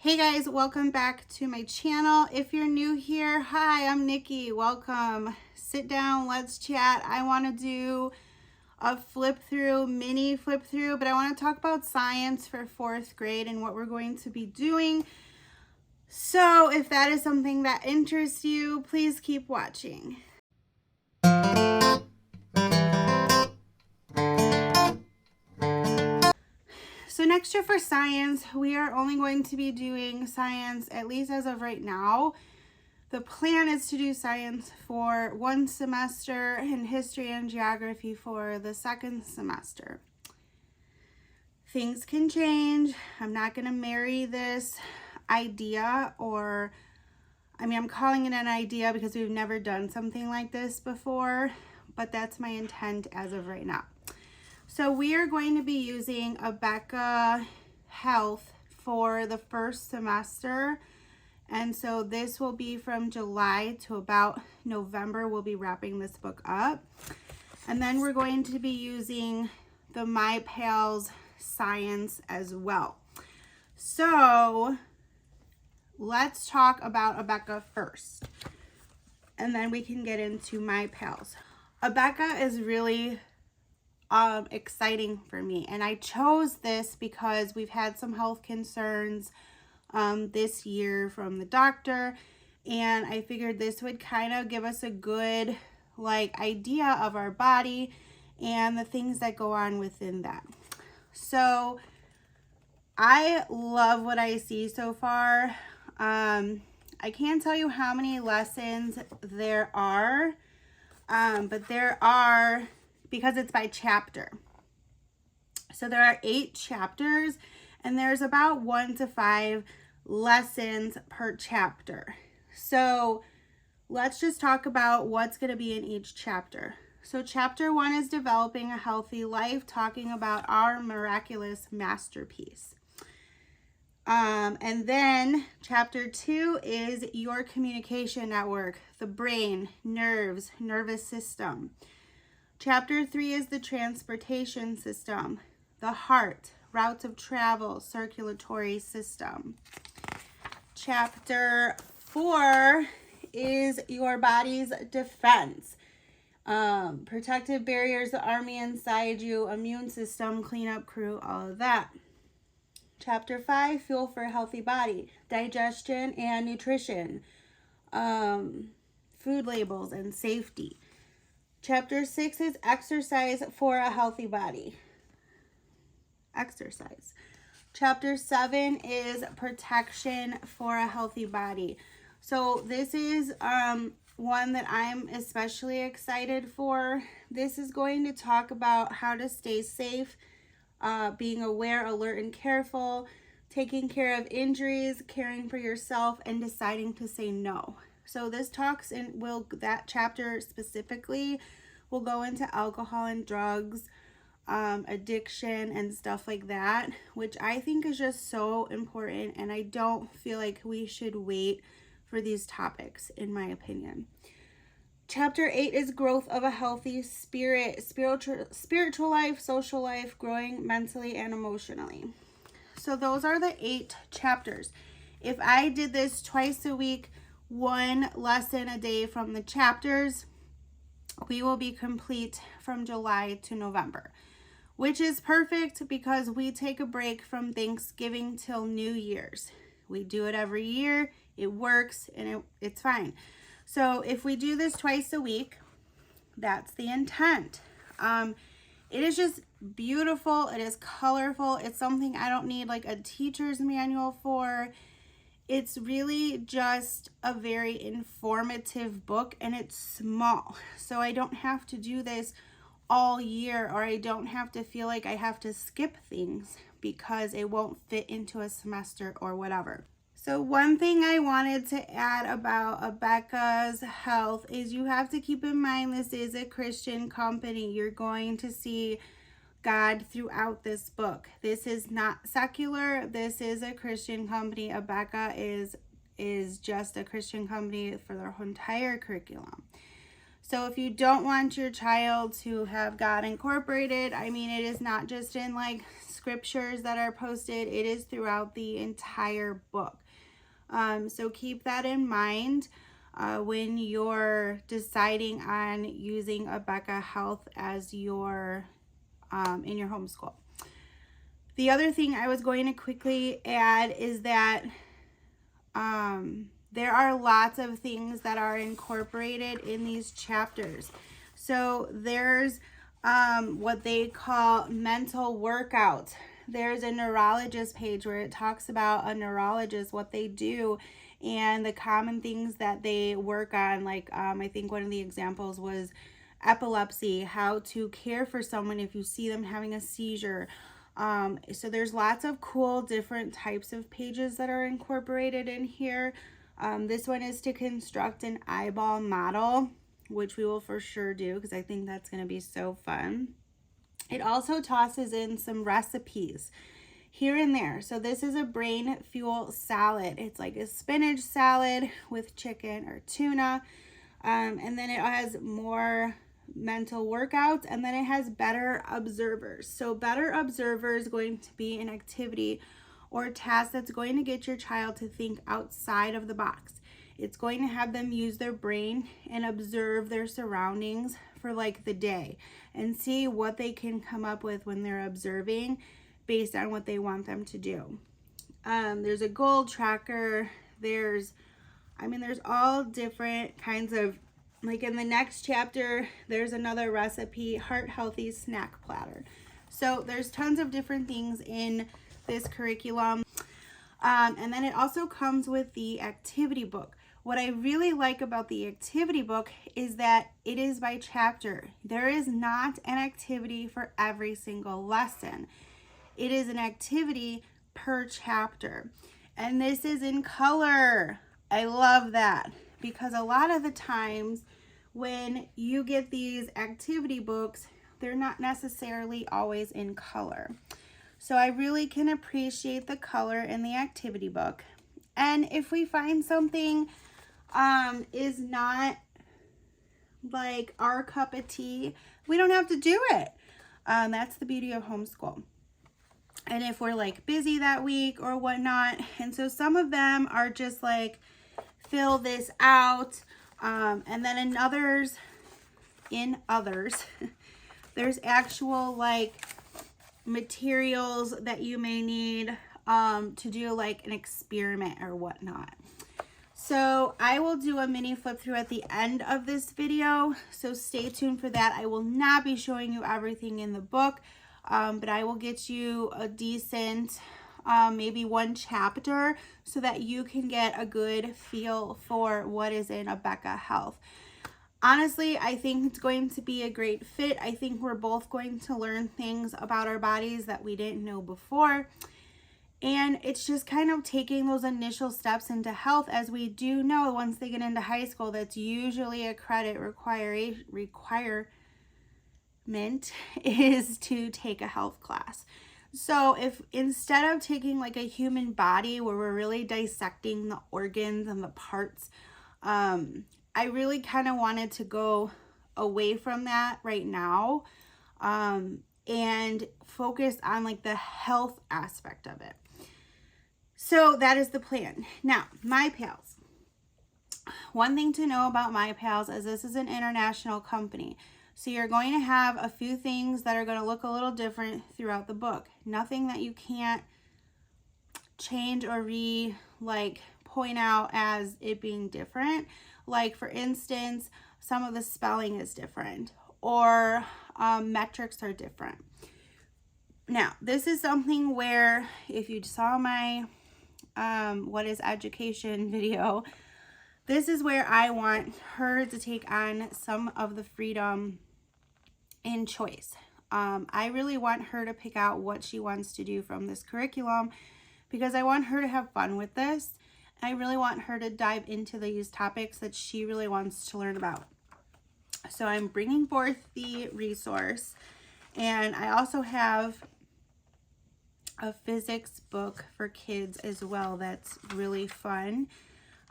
Hey guys, welcome back to my channel. If you're new here, hi, I'm Nikki. Welcome. Sit down, let's chat. I want to do a mini flip through, but I want to talk about science for 4th grade and what we're going to be doing. So if that is something that interests you, please keep watching. So next year for science, we are only going to be doing science, at least as of right now. The plan is to do science for 1 semester and history and geography for the 2nd semester. Things can change. I'm not going to marry this idea, I'm calling it an idea because we've never done something like this before, but that's my intent as of right now. So we are going to be using Abeka Health for the 1st semester. And so this will be from July to about November. We'll be wrapping this book up. And then we're going to be using the My Pals Science as well. So let's talk about Abeka first. And then we can get into My Pals. Abeka is really exciting for me. And I chose this because we've had some health concerns this year from the doctor, and I figured this would kind of give us a good idea of our body and the things that go on within that. So I love what I see so far. I can't tell you how many lessons there are, but there are, because it's by chapter. So there are 8 chapters, and there's about 1 to 5 lessons per chapter. So let's just talk about what's going to be in each chapter. So chapter 1 is developing a healthy life, talking about our miraculous masterpiece. And then chapter 2 is your communication network, the brain, nerves, nervous system. Chapter 3 is the transportation system, the heart, routes of travel, circulatory system. Chapter 4 is your body's defense, protective barriers, the army inside you, immune system, cleanup crew, all of that. Chapter 5, fuel for a healthy body, digestion and nutrition, food labels and safety. Chapter 6 is exercise for a healthy body. Exercise. Chapter 7 is protection for a healthy body. So this is one that I'm especially excited for. This is going to talk about how to stay safe, being aware, alert, and careful, taking care of injuries, caring for yourself, and deciding to say no. So this talks and that chapter specifically will go into alcohol and drugs, addiction and stuff like that, which I think is just so important, and I don't feel like we should wait for these topics, in my opinion. Chapter 8 is growth of a healthy spirit, spiritual life, social life, growing mentally and emotionally. So those are the 8 chapters. If I did this twice a week, 1 lesson a day from the chapters, we will be complete from July to November, which is perfect because we take a break from Thanksgiving till New Year's. We do it every year. It works, and it's fine. So if we do this twice a week, that's the intent. It is just beautiful. It is colorful. It's something I don't need a teacher's manual for. It's really just a very informative book, and it's small. So I don't have to do this all year, or I don't have to feel like I have to skip things because it won't fit into a semester or whatever. So one thing I wanted to add about Abeka Health is you have to keep in mind this is a Christian company. You're going to see God throughout this book. This is not secular. This is a Christian company. Abeka is just a Christian company for their entire curriculum. So if you don't want your child to have God incorporated, I mean, it is not just in like scriptures that are posted, it is throughout the entire book. So keep that in mind when you're deciding on using Abeka Health as your in your homeschool. The other thing I was going to quickly add is that there are lots of things that are incorporated in these chapters. So there's what they call mental workouts. There's a neurologist page where it talks about a neurologist, what they do, and the common things that they work on. Like I think one of the examples was epilepsy, how to care for someone if you see them having a seizure. So there's lots of cool different types of pages that are incorporated in here. This one is to construct an eyeball model, which we will for sure do because I think that's going to be so fun. It also tosses in some recipes here and there. So this is a brain fuel salad. It's like a spinach salad with chicken or tuna. And then it has more mental workouts, and then it has better observers. So better observer is going to be an activity or task that's going to get your child to think outside of the box. It's going to have them use their brain and observe their surroundings for like the day and see what they can come up with when they're observing based on what they want them to do. There's a goal tracker. There's all different kinds of, like in the next chapter, there's another recipe, heart healthy snack platter. So there's tons of different things in this curriculum. And then it also comes with the activity book. What I really like about the activity book is that it is by chapter. There is not an activity for every single lesson. It is an activity per chapter. And this is in color. I love that because a lot of the times when you get these activity books, they're not necessarily always in color. So I really can appreciate the color in the activity book. And if we find something is not like our cup of tea, we don't have to do it. That's the beauty of homeschool. And if we're like busy that week or whatnot, and so some of them are just like, fill this out. And then in others, there's actual like materials that you may need to do like an experiment or whatnot. So I will do a mini flip through at the end of this video, so stay tuned for that. I will not be showing you everything in the book, but I will get you a decent maybe one chapter so that you can get a good feel for what is in Abeka Health. Honestly, I think it's going to be a great fit. I think we're both going to learn things about our bodies that we didn't know before. And it's just kind of taking those initial steps into health. As we do know, once they get into high school, that's usually a credit requirement is to take a health class. So if instead of taking like a human body where we're really dissecting the organs and the parts, I really kind of wanted to go away from that right now and focus on like the health aspect of it. So that is the plan. Now, My Pals. One thing to know about My Pals is this is an international company. So you're going to have a few things that are going to look a little different throughout the book. Nothing that you can't change or point out as it being different. Like for instance, some of the spelling is different or metrics are different. Now, this is something where if you saw my what is education video, this is where I want her to take on some of the freedom in choice. I really want her to pick out what she wants to do from this curriculum because I want her to have fun with this. I really want her to dive into these topics that she really wants to learn about. So I'm bringing forth the resource, and I also have a physics book for kids as well that's really fun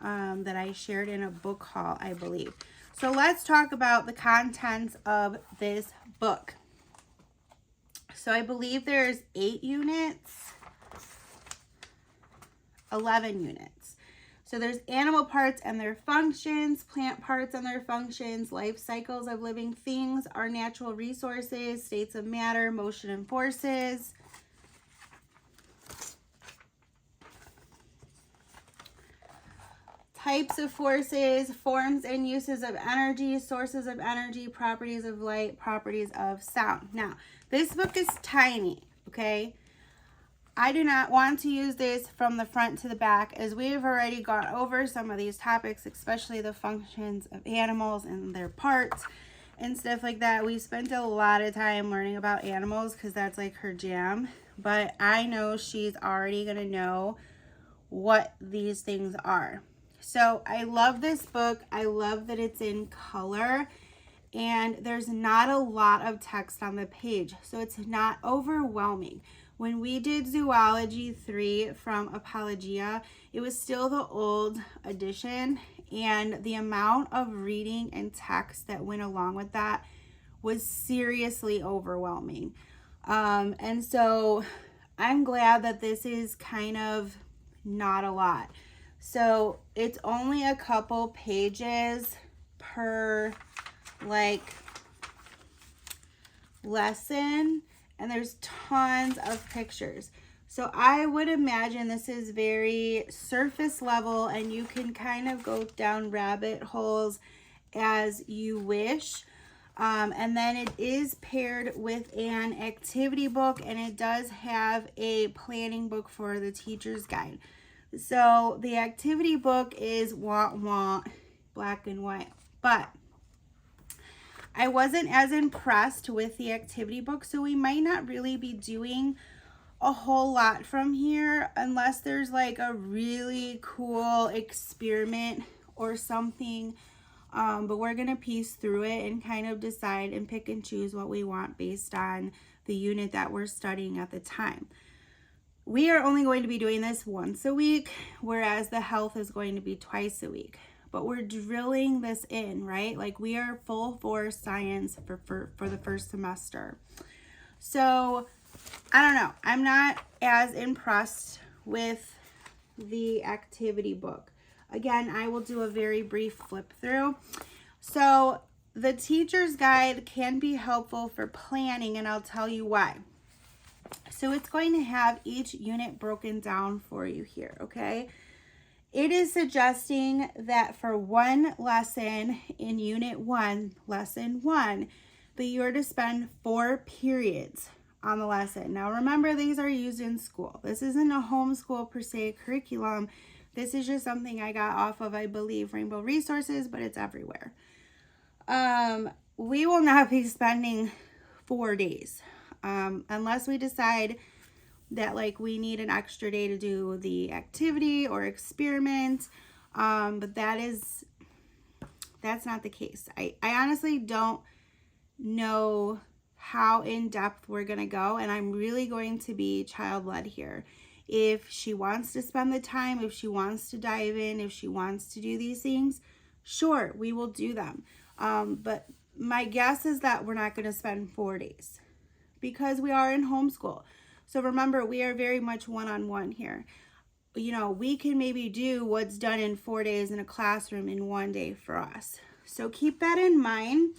that I shared in a book haul, I believe. So let's talk about the contents of this book. So I believe there's 8 units, 11 units. So there's animal parts and their functions, plant parts and their functions, life cycles of living things, our natural resources, states of matter, motion and forces. Types of forces, forms and uses of energy, sources of energy, properties of light, properties of sound. Now, this book is tiny, okay? I do not want to use this from the front to the back, as we have already gone over some of these topics, especially the functions of animals and their parts and stuff like that. We spent a lot of time learning about animals because that's like her jam, but I know she's already going to know what these things are. So I love this book. I love that it's in color and there's not a lot of text on the page, so it's not overwhelming. When we did Zoology 3 from Apologia, it was still the old edition, and the amount of reading and text that went along with that was seriously overwhelming. And so I'm glad that this is kind of not a lot. So it's only a couple pages per like lesson, and there's tons of pictures. So I would imagine this is very surface level, and you can kind of go down rabbit holes as you wish. And then it is paired with an activity book, and it does have a planning book for the teacher's guide. So the activity book is black and white, but I wasn't as impressed with the activity book, so we might not really be doing a whole lot from here unless there's like a really cool experiment or something. But we're going to piece through it and kind of decide and pick and choose what we want based on the unit that we're studying at the time. We are only going to be doing this once a week, whereas the health is going to be twice a week. But we're drilling this in, right? Like we are full force science for the first semester. So I don't know. I'm not as impressed with the activity book. Again, I will do a very brief flip through. So the teacher's guide can be helpful for planning, and I'll tell you why. So it's going to have each unit broken down for you here, okay? It is suggesting that for one lesson in Unit 1, Lesson 1, that you're to spend 4 periods on the lesson. Now remember, these are used in school. This isn't a homeschool per se curriculum. This is just something I got off of, I believe, Rainbow Resources, but it's everywhere. We will not be spending 4 days. Unless we decide that like we need an extra day to do the activity or experiment. But that's not the case. I honestly don't know how in depth we're going to go, and I'm really going to be child-led here. If she wants to spend the time, if she wants to dive in, if she wants to do these things, sure, we will do them. But my guess is that we're not going to spend 4 days, because we are in homeschool. So remember, we are very much one-on-one here. You know, we can maybe do what's done in 4 days in a classroom in 1 day for us. So keep that in mind.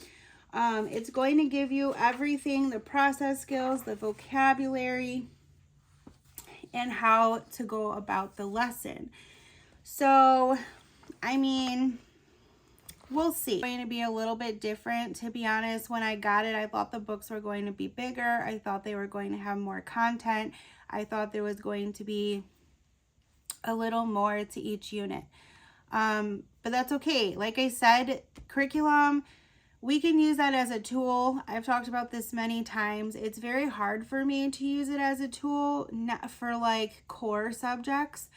It's going to give you everything, the process skills, the vocabulary, and how to go about the lesson. So, I mean, we'll see. It's going to be a little bit different, to be honest. When I got it, I thought the books were going to be bigger. I thought they were going to have more content. I thought there was going to be a little more to each unit. But that's okay. Like I said, curriculum, we can use that as a tool. I've talked about this many times. It's very hard for me to use it as a tool, not for like core subjects.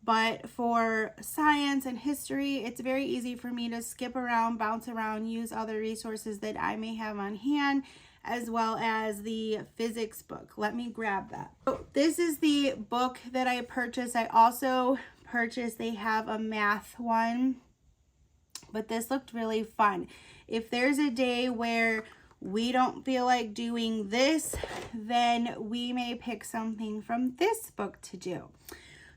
But for science and history, it's very easy for me to skip around, bounce around, use other resources that I may have on hand, as well as the physics book. Let me grab that. So this is the book that I purchased. I also purchased, they have a math one but this looked really fun. If there's a day where we don't feel like doing this, then we may pick something from this book to do.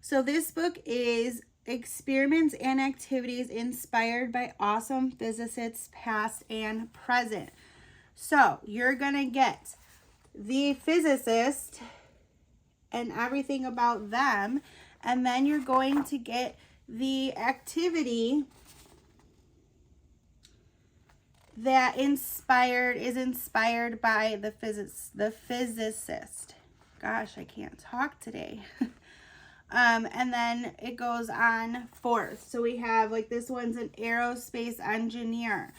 So this book is Experiments and Activities Inspired by Awesome Physicists Past and Present. So you're going to get the physicist and everything about them, and then you're going to get the activity that is inspired by the physicist. Gosh, I can't talk today. And then it goes on forth. So we have, like, this one's an aerospace engineer.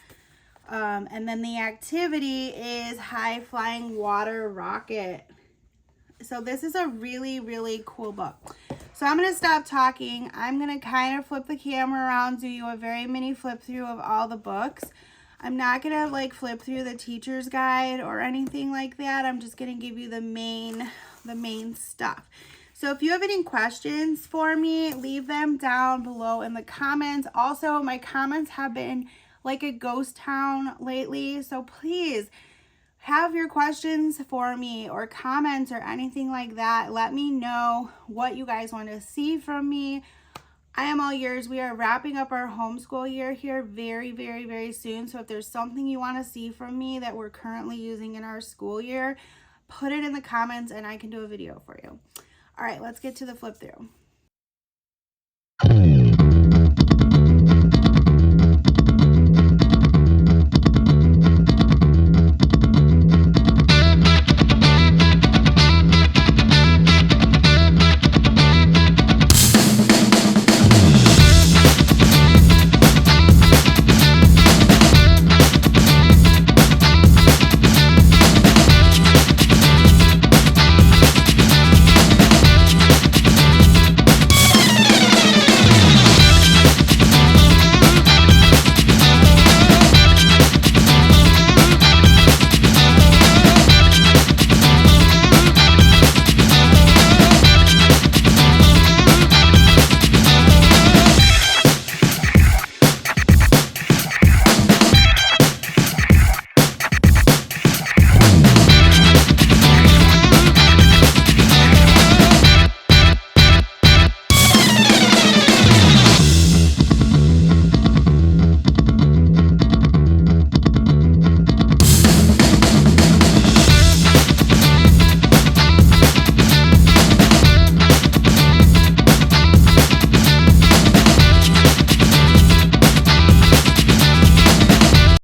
And then the activity is high flying water rocket. So this is a really, really cool book. So I'm going to stop talking. I'm going to kind of flip the camera around, do you a very mini flip through of all the books. I'm not going to like flip through the teacher's guide or anything like that. I'm just going to give you the main stuff. So if you have any questions for me, leave them down below in the comments. Also, my comments have been like a ghost town lately. So please have your questions for me or comments or anything like that. Let me know what you guys want to see from me. I am all yours. We are wrapping up our homeschool year here very, very, very soon. So if there's something you want to see from me that we're currently using in our school year, put it in the comments and I can do a video for you. All right, let's get to the flip through.